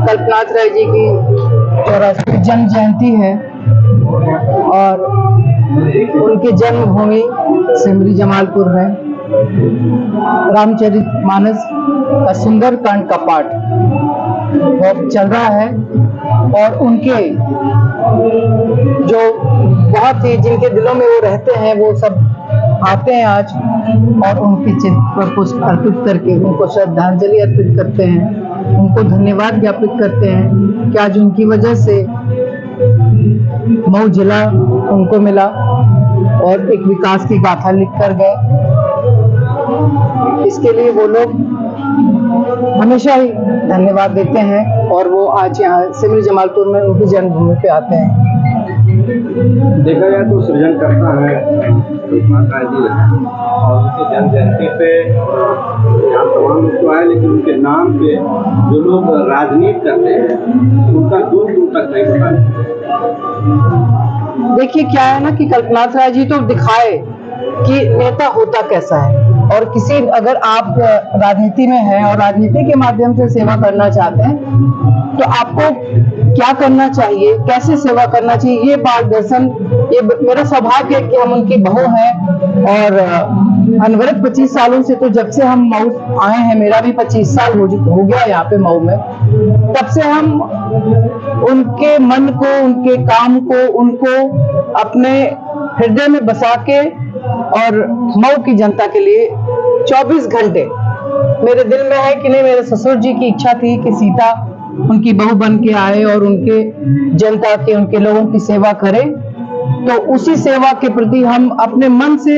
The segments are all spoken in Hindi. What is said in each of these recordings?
कल्पनाथ राय जी की 84वीं जन्म जयंती है और उनके जन्मभूमि सिमरी जमालपुर में रामचरितमानस का सुंदरकांड का पाठ वो चल रहा है और उनके जो बहुत ही जिनके दिलों में वो रहते हैं वो सब आते हैं आज और उनके चित्र पर पुष्प अर्पित करके उनको श्रद्धांजलि अर्पित करते हैं, उनको धन्यवाद ज्ञापित करते हैं कि आज उनकी वजह से मऊ जिला उनको मिला और एक विकास की गाथा लिख कर गए। इसके लिए वो लोग हमेशा ही धन्यवाद देते हैं और वो आज यहाँ सिमरी जमालपुर में उनकी जन्मभूमि पे आते हैं। देखा जाए तो सृजन करता है माता जी और उनके जन्म जयंती पे यहाँ तमाम लोग तो आए, लेकिन उनके नाम पे जो लोग राजनीति करते हैं उनका दूर दूर तक नहीं पता। देखिए क्या है ना कि कल्पनाथ राय जी तो दिखाए कि नेता होता कैसा है और किसी अगर आप राजनीति में हैं और राजनीति के माध्यम से सेवा करना चाहते हैं तो आपको क्या करना चाहिए, कैसे सेवा करना चाहिए, ये मार्गदर्शन, ये मेरा सौभाग्य है कि हम उनकी बहू हैं और अनवरत 25 सालों से, तो जब से हम मऊ आए हैं, मेरा भी 25 साल हो गया यहाँ पे मऊ में, तब से हम उनके मन को, उनके काम को, उनको अपने हृदय में बसा के और मऊ की जनता के लिए 24 घंटे मेरे दिल में है कि नहीं। मेरे ससुर जी की इच्छा थी कि सीता उनकी बहू बन के आए और उनके जनता के, उनके लोगों की सेवा करे, तो उसी सेवा के प्रति हम अपने मन से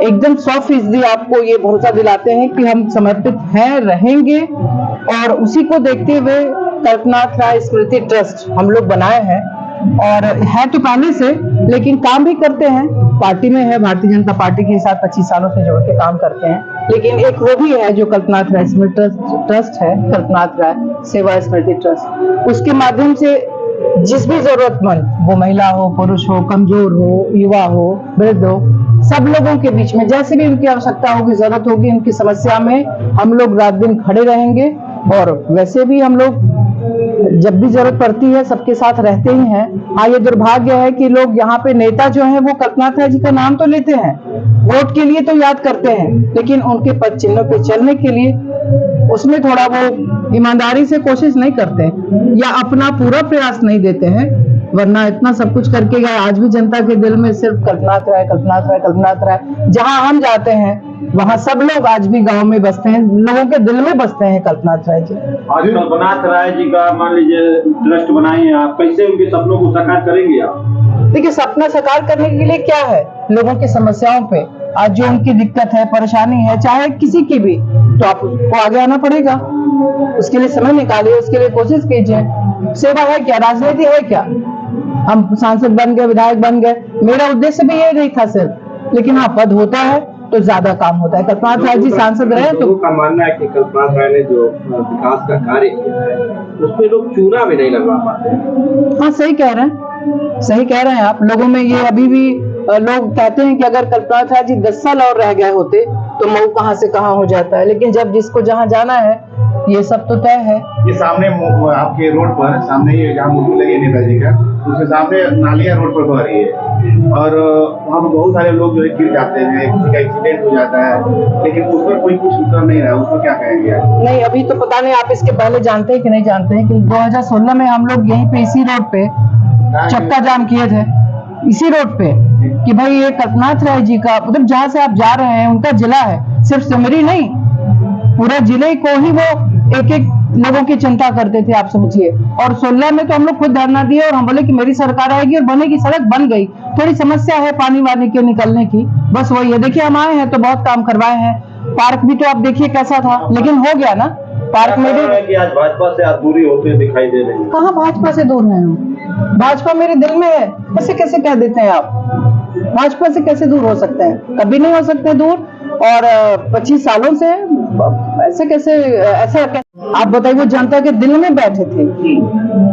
एकदम 100% आपको ये भरोसा दिलाते हैं कि हम समर्पित हैं, रहेंगे। और उसी को देखते हुए कल्पनाथ राय स्मृति ट्रस्ट हम लोग बनाए हैं और है तो पहले से, लेकिन काम भी करते हैं, पार्टी में है, भारतीय जनता पार्टी के साथ 25 सालों से जुड़ के काम करते हैं। लेकिन एक वो भी है जो कल्पनाथ राय स्मृति ट्रस्ट है, कल्पनाथ राय सेवा स्मृति ट्रस्ट, उसके माध्यम से जिस भी जरूरतमंद, वो महिला हो, पुरुष हो, कमजोर हो, युवा हो, वृद्ध हो, सब लोगों के बीच में जैसे भी उनकी आवश्यकता होगी, जरूरत होगी, उनकी समस्या में हम लोग रात दिन खड़े रहेंगे। और वैसे भी हम लोग जब भी जरूरत पड़ती है सबके साथ रहते ही हैं। हाँ, ये दुर्भाग्य है कि लोग यहाँ पे नेता जो हैं वो कल्पनाथ राय जी का नाम तो लेते हैं, वोट के लिए तो याद करते हैं, लेकिन उनके पद चिन्हों पे चलने के लिए उसमें थोड़ा वो ईमानदारी से कोशिश नहीं करते या अपना पूरा प्रयास नहीं देते हैं। वरना इतना सब कुछ करके गए, आज भी जनता के दिल में सिर्फ कल्पनाथ राय, कल्पनाथ राय, कल्पनाथ राय। जहां हम जाते हैं वहां सब लोग आज भी गांव में बसते हैं, लोगों के दिल में बसते हैं कल्पनाथ राय जी। आज कल्पनाथ राय जी का मान लीजिए ट्रस्ट बनाए हैं आप, कैसे उनके सपनों को साकार करेंगे आप? देखिए, सपना साकार करने के लिए क्या है, लोगों की समस्याओं पे आज जो उनकी दिक्कत है, परेशानी है, चाहे किसी की भी, तो आपको आगे आना पड़ेगा, उसके लिए समय निकालिए, उसके लिए कोशिश कीजिए। सेवा है क्या, राजनीति है क्या? हम सांसद बन गए, विधायक बन गए, मेरा उद्देश्य भी ये नहीं था सिर्फ, लेकिन हाँ, पद होता है तो ज्यादा काम होता है। कल्पनाथ राय जी सांसद रहे तो का मानना है कि कल्पनाथ राय ने जो विकास का कार्य किया है उसमें लोग चूना भी नहीं लगवा पाते। हाँ, सही कह रहे हैं, सही कह रहे हैं आप। लोगों में ये अभी भी लोग कहते हैं कि अगर कल्पनाथ राय जी 10 साल और रह गए होते तो मऊ कहाँ से कहाँ हो जाता है, लेकिन जब जिसको जहाँ जाना है ये सब तो तय है। ये सामने आपके रोड पर सामने ये जहाँ मूर्ति लगी है नेताजी का, उसके सामने नालियाँ रोड पर बह रही है और वहाँ पर बहुत सारे लोग जो है गिर जाते हैं, किसी का एक्सीडेंट हो जाता है, लेकिन उस पर कोई कुछ उत्तर नहीं रहा, उसको क्या कहेंगे? नहीं, अभी तो पता नहीं आप इसके पहले जानते हैं कि नहीं जानते हैं कि 2016 में हम लोग यहीं पे इसी रोड पे चक्का जाम किए थे, इसी रोड पे, कि भाई ये कल्पनाथ राय जी का, मतलब जहाँ से आप जा रहे हैं उनका जिला है, सिर्फ सिमरी नहीं, पूरा जिले को ही वो एक एक लोगों की चिंता करते थे, आप समझिए। और 16 में तो हम लोग खुद धरना दिए और हम बोले कि मेरी सरकार आएगी और बनेगी, सड़क बन गई। थोड़ी समस्या है पानी वानी के निकलने की, बस वही है। देखिए, हम आए हैं तो बहुत काम करवाए हैं, पार्क भी तो आप देखिए कैसा था, लेकिन हो गया ना पार्क में भी। आज भाजपा से आप दूरी होते दिखाई दे रहे हैं। कहाँ भाजपा से दूर हैं हम? भाजपा मेरे दिल में है, ऐसे कैसे कह देते हैं आप? भाजपा से कैसे दूर हो सकते हैं? कभी नहीं हो सकते दूर। और 25 सालों से ऐसे कैसे, ऐसा आप बताइए, वो जनता के दिल में बैठे थे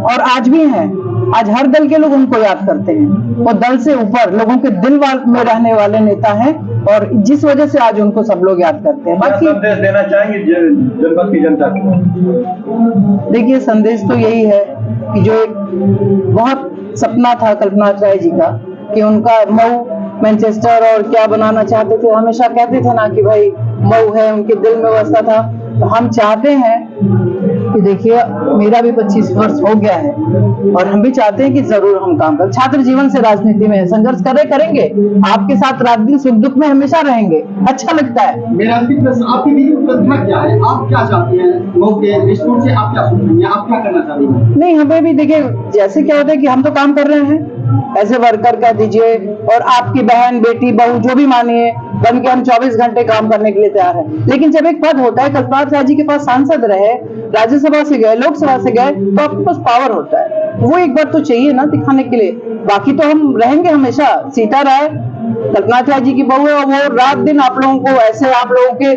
और आज भी हैं। आज हर दल के लोग उनको याद करते हैं, वो दल से ऊपर लोगों के दिल में रहने वाले नेता हैं और जिस वजह से आज उनको सब लोग याद करते हैं। बाकी संदेश देना चाहेंगे जनपद की जनता को? देखिए, संदेश तो यही है कि जो एक बहुत सपना था कल्पनाथ राय जी का कि उनका मऊ मैनचेस्टर और क्या बनाना चाहते थे, हमेशा कहते थे ना कि भाई मऊ है, उनके दिल में बसता था। तो हम चाहते हैं कि देखिए, मेरा भी 25 वर्ष हो गया है और हम भी चाहते हैं कि जरूर हम काम करें। छात्र जीवन से राजनीति में संघर्ष करेंगे, आपके साथ रात दिन सुख दुख में हमेशा रहेंगे, अच्छा लगता है। मेरा अंतिम प्रश्न, आपकी दिली उपलब्धियां क्या है? आप क्या चाहती हैं मऊ के दृष्टिकोण से? आप क्या सोच रही हैं? आप क्या करना चाहती हैं? नहीं, हमें भी देखिए, जैसे क्या होता है कि हम तो काम कर रहे हैं एज ए वर्कर कह दीजिए, और आपकी बहन बेटी बहू जो भी मानिए, बन के हम 24 घंटे काम करने के लिए तैयार हैं। लेकिन जब एक पद होता है, कल्पनाथ राय जी के पास सांसद रहे, राज्यसभा से गए, लोकसभा से गए, तो आपके पास पावर होता है, वो एक बार तो चाहिए ना दिखाने के लिए। बाकी तो हम रहेंगे हमेशा। सीता राय कल्पनाथ राय जी की बहू है और वो रात दिन आप लोगों को ऐसे, आप लोगों के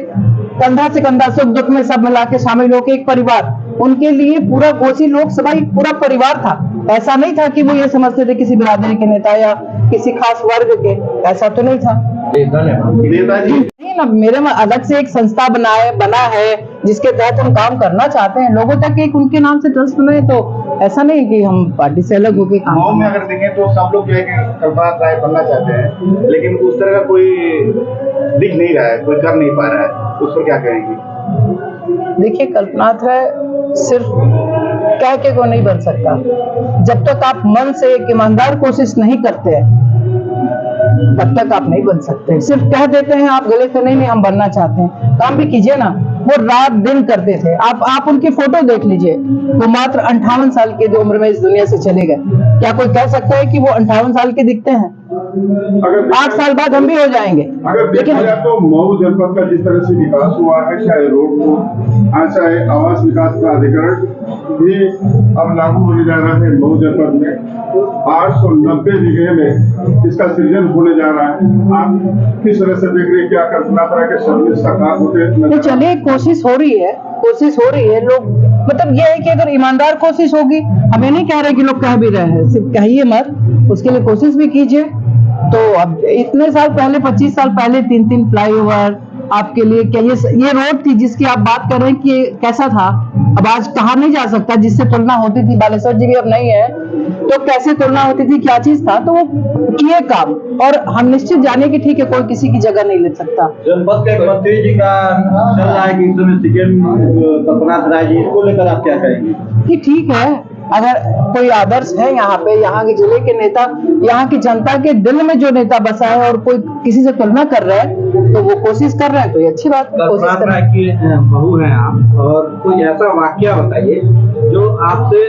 कंधा से कंधा सुख दुख में सब मिला के शामिल होकर एक परिवार, उनके लिए पूरा कोसी लोकसभा एक पूरा परिवार था। ऐसा नहीं था कि वो ये समझते थे किसी बिरादरी के नेता या किसी खास वर्ग के, ऐसा तो नहीं था। नेताजी नहीं ना, मेरे में अलग से एक संस्था बना है जिसके तहत हम काम करना चाहते हैं, लोगों तक एक उनके नाम से ट्रस्ट बनाए। तो ऐसा नहीं कि हम पार्टी से अलग होकर काम मऊ में अगर देखें तो सब लोग जो है कि कल्पनाथ राय बनना चाहते हैं, लेकिन उस तरह का कोई दिख नहीं रहा है, कोई कर नहीं पा रहा है, उस पर क्या कहेंगे? देखिए, कल्पनाथ राय सिर्फ कह के को नहीं बन सकता। जब तक आप मन से एक ईमानदार कोशिश नहीं करते हैं, तब तक आप नहीं बन सकते। सिर्फ कह देते हैं आप गले से, नहीं हम बनना चाहते हैं, काम भी कीजिए ना। वो रात दिन करते थे। आप उनकी फोटो देख लीजिए, वो मात्र 58 साल की उम्र में इस दुनिया से चले गए। क्या कोई कह सकता है कि वो 58 साल के दिखते हैं? 8 साल बाद हम भी हो जाएंगे। अगर देखा जाए तो मऊ जनपद का जिस तरह से विकास हुआ है, चाहे रोड को, चाहे आवास विकास प्राधिकरण भी अब लागू होने जा रहा है मऊ जनपद में, 890 बीघे में इसका सृजन होने जा रहा है। आप किस तरह से देख रहे हैं? क्या कल्पनाथ राय के शब्द साकार होते? चलिए, कोशिश हो रही है। लोग मतलब ये है कि अगर ईमानदार कोशिश होगी, हमें नहीं कह रहे कि लोग कह भी रहे हैं, सिर्फ कहिए मत, उसके लिए कोशिश भी कीजिए। तो अब इतने साल पहले, 25 साल पहले 3 फ्लाईओवर आपके लिए, क्या ये रोड थी जिसकी आप बात कर रहे हैं कि कैसा था, अब आज कहा नहीं जा सकता। जिससे तुलना होती थी, बालेश्वर जी भी अब नहीं है, तो कैसे तुलना होती थी, क्या चीज था, तो वो किए काम। और हम निश्चित जाने की, ठीक है, कोई किसी की जगह नहीं ले सकता। जनपद के मंत्री जी का चल रहा है कि इस समय सीएम कल्पनाथ राय जी, इसको लेकर आप क्या कहेंगे? कि ठीक है, अगर कोई आदर्श है यहाँ पे, यहाँ के जिले के नेता, यहाँ की जनता के दिल में जो नेता बसा है, और कोई किसी से तुलना कर रहा है, तो वो कोशिश कर रहे हैं, तो ये अच्छी बात है। कल्पनाथ राय की बहू हैं आप, और कोई ऐसा वाकया बताइए जो आपसे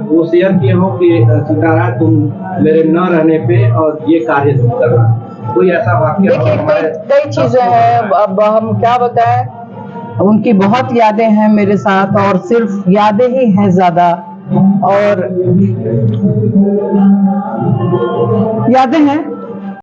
वो शेयर किए हो कि सीताराम तुम मेरे न रहने पे और ये कार्य तुम करना, कोई ऐसा वाकया? देखिए, कई चीजें हैं, अब हम क्या बताएं। उनकी बहुत यादें हैं मेरे साथ, और सिर्फ यादें ही हैं ज्यादा, और यादें हैं